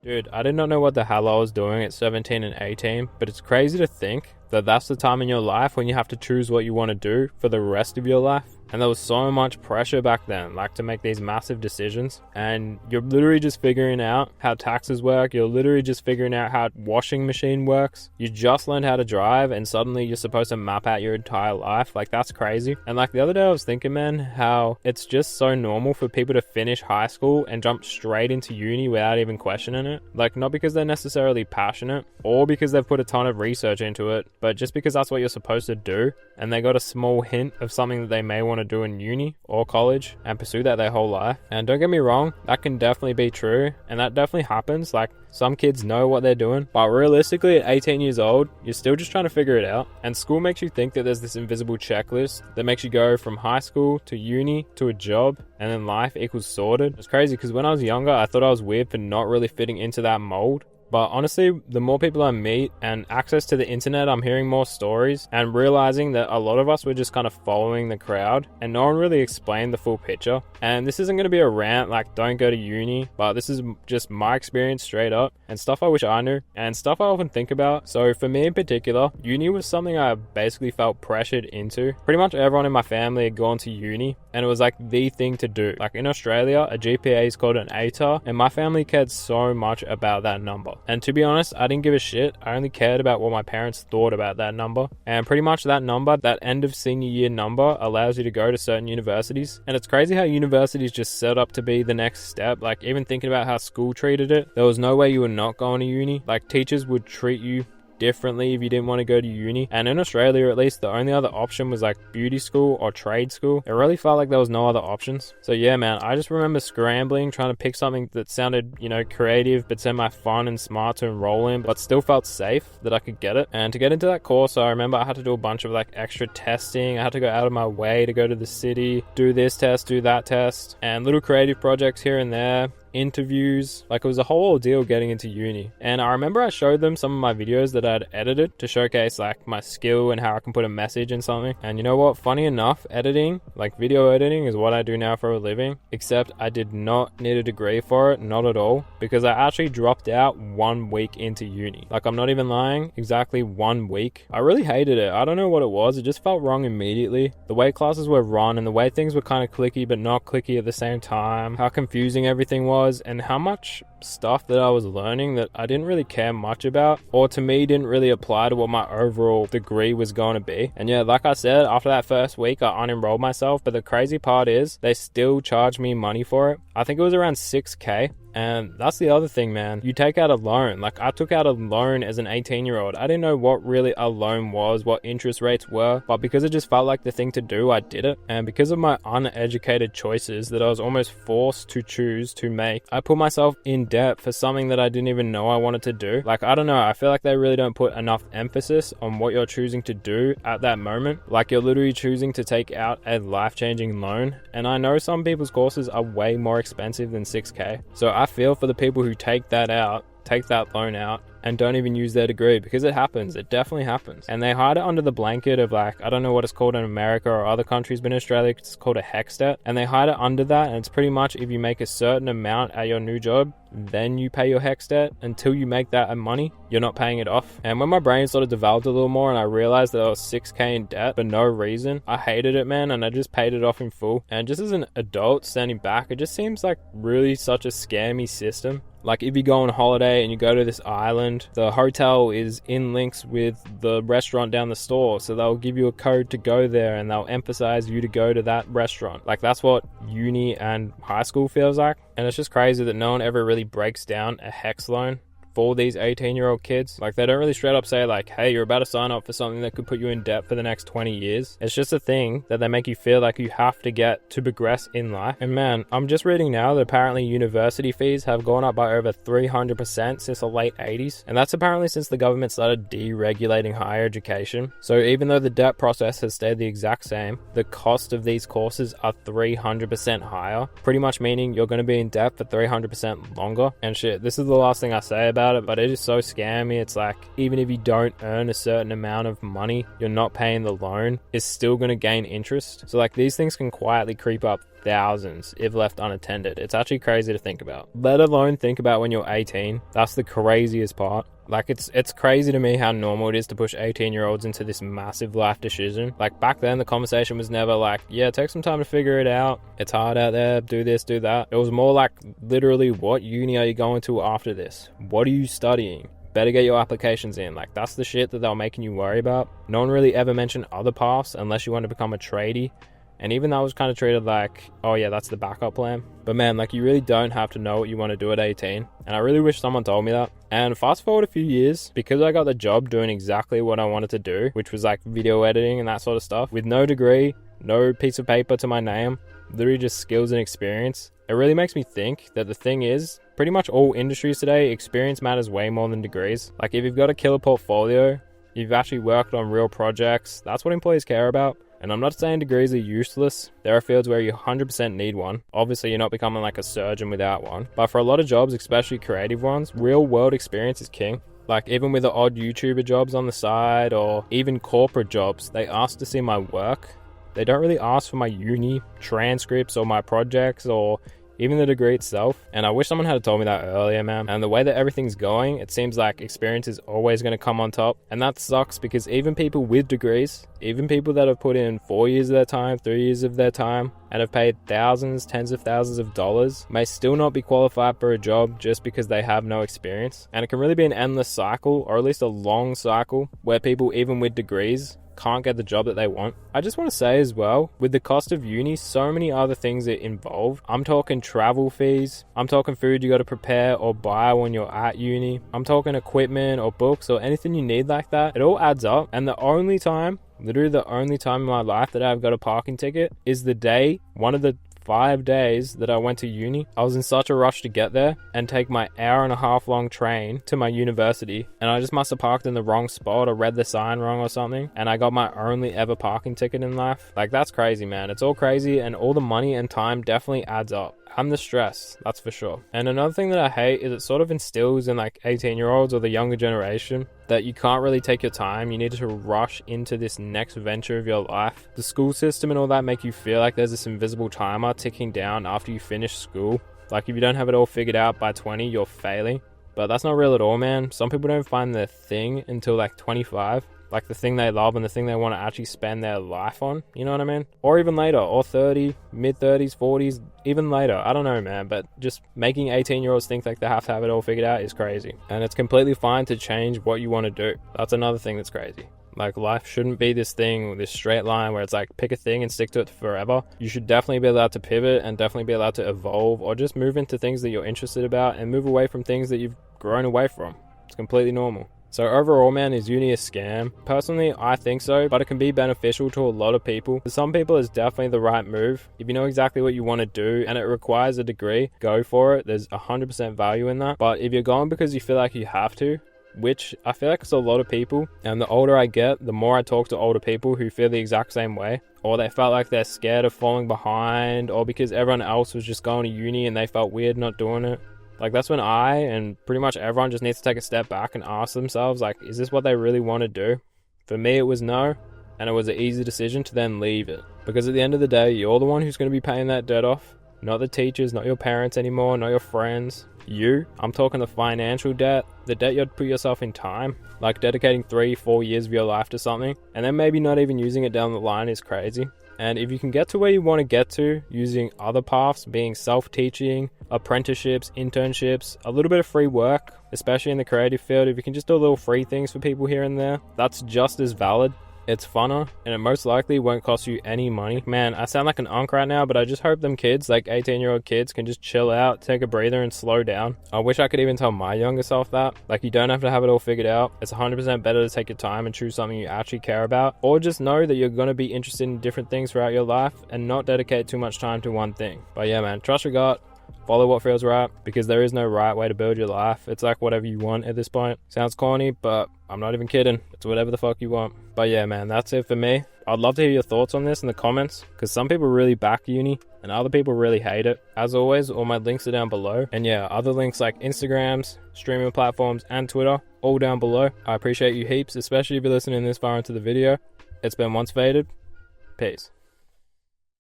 Dude, I did not know what the hell I was doing at 17 and 18, but it's crazy to think that that's the time in your life when you have to choose what you want to do for the rest of your life. And there was so much pressure back then, like to make these massive decisions. And you're literally just figuring out how taxes work. You're literally just figuring out how a washing machine works. You just learned how to drive and suddenly you're supposed to map out your entire life. Like, that's crazy. And like the other day I was thinking, man, how it's just so normal for people to finish high school and jump straight into uni without even questioning it. Like, not because they're necessarily passionate or because they've put a ton of research into it, but just because that's what you're supposed to do. And they got a small hint of something that they may want to do in uni or college and pursue that their whole life. And don't get me wrong, that can definitely be true, and that definitely happens. Like, some kids know what they're doing, but realistically at 18 years old, you're still just trying to figure it out. And school makes you think that there's this invisible checklist that makes you go from high school to uni to a job, and then life equals sorted. It's crazy because when I was younger, I thought I was weird for not really fitting into that mold. But honestly, the more people I meet and access to the internet, I'm hearing more stories and realizing that a lot of us were just kind of following the crowd and no one really explained the full picture. And this isn't going to be a rant like don't go to uni, but this is just my experience straight up and stuff I wish I knew and stuff I often think about. So for me in particular, uni was something I basically felt pressured into. Pretty much everyone in my family had gone to uni and it was like the thing to do. Like in Australia, a GPA is called an ATAR, and my family cared so much about that number. And to be honest, I didn't give a shit. I only cared about what my parents thought about that number. And pretty much that number, that end of senior year number, allows you to go to certain universities. And it's crazy how universities just set up to be the next step. Like, even thinking about how school treated it, there was no way you were not going to uni. Like, teachers would treat you differently if you didn't want to go to uni. And in Australia, at least, the only other option was like beauty school or trade school. It really felt like there was no other options. So yeah, man, I just remember scrambling, trying to pick something that sounded, you know, creative but semi-fun and smart to enroll in, but still felt safe that I could get it. And to get into that course, I remember I had to do a bunch of like extra testing. I had to go out of my way to go to the city, do this test, do that test, and little creative projects here and there, interviews. Like, it was a whole ordeal getting into uni. And I remember I showed them some of my videos that I'd edited to showcase like my skill and how I can put a message in something. And you know what, funny enough, editing, like video editing, is what I do now for a living, except I did not need a degree for it, not at all, because I actually dropped out 1 week into uni. Like, I'm not even lying, exactly 1 week. I really hated it. I don't know what it was, it just felt wrong immediately. The way classes were run and the way things were kind of clicky but not clicky at the same time, how confusing everything was, and how much stuff that I was learning that I didn't really care much about, or to me didn't really apply to what my overall degree was going to be. And yeah, like I said, after that first week I unenrolled myself, but the crazy part is they still charged me money for it. I think it was around 6K. And that's the other thing, man. You take out a loan. Like, I took out a loan as an 18-year-old. I didn't know what really a loan was, what interest rates were, but because it just felt like the thing to do, I did it. And because of my uneducated choices that I was almost forced to choose to make, I put myself in debt for something that I didn't even know I wanted to do. Like, I don't know, I feel like they really don't put enough emphasis on what you're choosing to do at that moment. Like, you're literally choosing to take out a life-changing loan. And I know some people's courses are way more expensive than 6K. So I feel for the people who take that loan out and don't even use their degree, because it happens. It definitely happens. And they hide it under the blanket of, like, I don't know what it's called in America or other countries, but in Australia it's called a HECS debt. And they hide it under that, and it's pretty much if you make a certain amount at your new job, then you pay your HECS debt. Until you make that money, you're not paying it off. And when my brain sort of developed a little more and I realized that I was 6K in debt for no reason, I hated it, man, and I just paid it off in full. And just as an adult standing back, it just seems like really such a scammy system. Like, if you go on holiday and you go to this island, the hotel is in links with the restaurant down the store, so they'll give you a code to go there and they'll emphasize you to go to that restaurant. Like, that's what uni and high school feels like. And it's just crazy that no one ever really breaks down a HECS loan for these 18-year-old kids. Like, they don't really straight up say like, hey, you're about to sign up for something that could put you in debt for the next 20 years. It's just a thing that they make you feel like you have to get to progress in life. And man, I'm just reading now that apparently university fees have gone up by over 300% since the late 80s. And that's apparently since the government started deregulating higher education. So even though the debt process has stayed the exact same, the cost of these courses are 300% higher, pretty much meaning you're going to be in debt for 300% longer. And shit, this is the last thing I say about it, but it is so scammy. It's like, even if you don't earn a certain amount of money, you're not paying the loan, it's still going to gain interest. So like, these things can quietly creep up thousands if left unattended. It's actually crazy to think about. Let alone think about when you're 18. That's the craziest part. Like, it's crazy to me how normal it is to push 18-year-olds into this massive life decision. Like, back then, the conversation was never like, yeah, take some time to figure it out. It's hard out there. Do this, do that. It was more like, literally, what uni are you going to after this? What are you studying? Better get your applications in. Like, that's the shit that they were making you worry about. No one really ever mentioned other paths unless you want to become a tradie. And even that was kind of treated like, oh yeah, that's the backup plan. But man, like, you really don't have to know what you want to do at 18. And I really wish someone told me that. And fast forward a few years, because I got the job doing exactly what I wanted to do, which was like video editing and that sort of stuff, with no degree, no piece of paper to my name, literally just skills and experience. It really makes me think that the thing is, pretty much all industries today, experience matters way more than degrees. Like, if you've got a killer portfolio, you've actually worked on real projects, that's what employees care about. And I'm not saying degrees are useless. There are fields where you 100% need one. Obviously, you're not becoming like a surgeon without one. But for a lot of jobs, especially creative ones, real world experience is king. Like, even with the odd YouTuber jobs on the side or even corporate jobs, they ask to see my work. They don't really ask for my uni transcripts or my projects or even the degree itself. And I wish someone had told me that earlier, man. And the way that everything's going, it seems like experience is always going to come on top. And that sucks because even people with degrees, even people that have put in 4 years of their time, 3 years of their time, and have paid thousands, tens of thousands of dollars, may still not be qualified for a job just because they have no experience. And it can really be an endless cycle, or at least a long cycle, where people, even with degrees, can't get the job that they want. I just want to say as well, with the cost of uni, so many other things that involve. I'm talking travel fees, I'm talking food you got to prepare or buy when you're at uni, I'm talking equipment or books or anything you need like that. It all adds up. And the only time, literally the only time in my life that I've got a parking ticket is the day, one of the 5 days that I went to uni. I was in such a rush to get there and take my hour-and-a-half long train to my university, and I just must have parked in the wrong spot or read the sign wrong or something, and I got my only ever parking ticket in life. Like, that's crazy, man. It's all crazy, and all the money and time definitely adds up. And the stress, that's for sure. And another thing that I hate is it sort of instills in like 18-year-olds or the younger generation that you can't really take your time. You need to rush into this next venture of your life. The school system and all that make you feel like there's this invisible timer ticking down after you finish school. Like, if you don't have it all figured out by 20, you're failing. But that's not real at all, man. Some people don't find their thing until like 25. Like, the thing they love and the thing they want to actually spend their life on, you know what I mean? Or even later, or 30, mid-30s, 40s, even later. I don't know, man, but just making 18-year-olds think like they have to have it all figured out is crazy. And it's completely fine to change what you want to do. That's another thing that's crazy. Like, life shouldn't be this thing, this straight line where it's like pick a thing and stick to it forever. You should definitely be allowed to pivot and definitely be allowed to evolve, or just move into things that you're interested about and move away from things that you've grown away from. It's completely normal. So overall, man, is uni a scam? Personally, I think so, but it can be beneficial to a lot of people. For some people, it's definitely the right move. If you know exactly what you want to do and it requires a degree, go for it. There's 100% value in that. But if you're going because you feel like you have to, which I feel like it's a lot of people, and the older I get, the more I talk to older people who feel the exact same way, or they felt like they're scared of falling behind, or because everyone else was just going to uni and they felt weird not doing it. Like, that's when I and pretty much everyone just needs to take a step back and ask themselves, like, is this what they really want to do? For me, it was no, and it was an easy decision to then leave it. Because at the end of the day, you're the one who's going to be paying that debt off. Not the teachers, not your parents anymore, not your friends. You. I'm talking the financial debt, the debt you'd put yourself in time. Like, dedicating 3-4 years of your life to something, and then maybe not even using it down the line is crazy. And if you can get to where you want to get to using other paths, being self-teaching, apprenticeships, internships, a little bit of free work, especially in the creative field, if you can just do a little free things for people here and there, that's just as valid. It's funner, and it most likely won't cost you any money. Man, I sound like an unk right now, but I just hope them kids, like 18-year-old kids, can just chill out, take a breather, and slow down. I wish I could even tell my younger self that. Like, you don't have to have it all figured out. It's 100% better to take your time and choose something you actually care about, or just know that you're going to be interested in different things throughout your life and not dedicate too much time to one thing. But yeah, man, trust your gut. Follow what feels right, because there is no right way to build your life. It's like whatever you want at this point. Sounds corny, but I'm not even kidding. It's whatever the fuck you want. But yeah, man, that's it for me. I'd love to hear your thoughts on this in the comments, because some people really back uni and other people really hate it. As always, all my links are down below. And yeah, other links like Instagrams, streaming platforms, and Twitter, all down below. I appreciate you heaps, especially if you're listening this far into the video. It's been Once Faded. Peace.